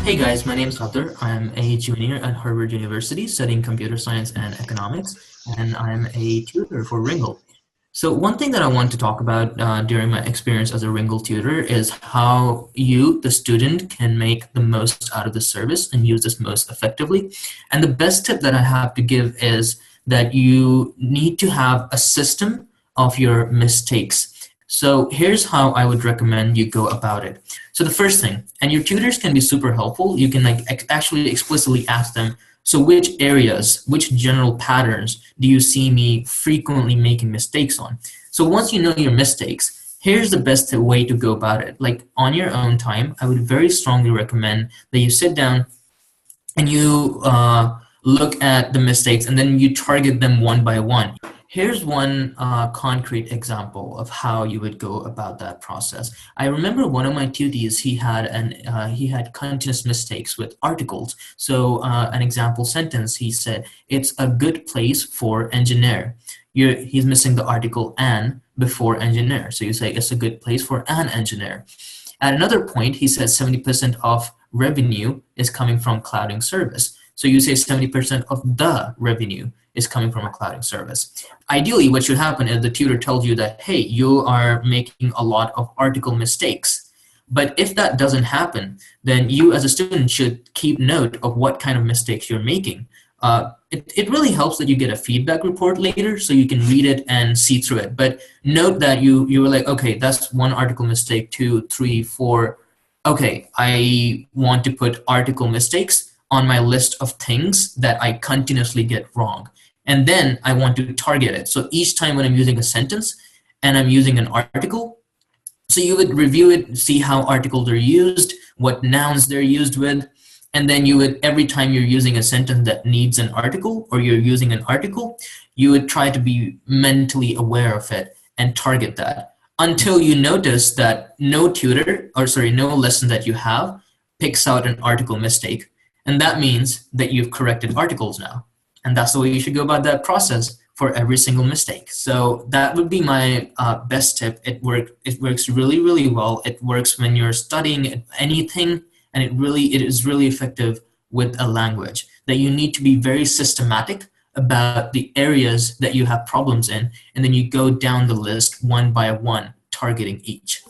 Hey guys, my name is Abdur. I'm a junior at Harvard University studying computer science and economics, and I'm a tutor for Ringle. So one thing that I want to talk about during my experience as a Ringle tutor is how you, the student, can make the most out of the service and use this most effectively. And the best tip that I have to give is that you need to have a system of your mistakes. So here's how I would recommend you go about it. So the first thing, and your tutors can be super helpful, you can actually explicitly ask them, so which areas, which general patterns do you see me frequently making mistakes on? So once you know your mistakes, here's the best way to go about it. Like on your own time, I would very strongly recommend that you sit down and you look at the mistakes and then you target them one by one. Here's one concrete example of how you would go about that process. I remember one of my tutees, he had continuous mistakes with articles. So an example sentence, he said, "It's a good place for engineer." He's missing the article "an" before engineer. So you say, "It's a good place for an engineer." At another point, he says 70% of revenue is coming from clouding service. So you say 70% of the revenue is coming from a clouding service. Ideally, what should happen is the tutor tells you that, hey, you are making a lot of article mistakes. But if that doesn't happen, then you as a student should keep note of what kind of mistakes you're making. It really helps that you get a feedback report later so you can read it and see through it. But note that you were like, okay, that's one article mistake, 2, 3, 4. Okay, I want to put article mistakes on my list of things that I continuously get wrong. And then I want to target it. So each time when I'm using a sentence and I'm using an article, so you would review it, see how articles are used, what nouns they're used with, and then you would, every time you're using a sentence that needs an article or you're using an article, you would try to be mentally aware of it and target that until you notice that no lesson that you have picks out an article mistake. And that means that you've corrected articles now. And that's the way you should go about that process for every single mistake. So that would be my best tip. It works really, really well. It works when you're studying anything, and it is really effective with a language. That you need to be very systematic about the areas that you have problems in, and then you go down the list one by one, targeting each.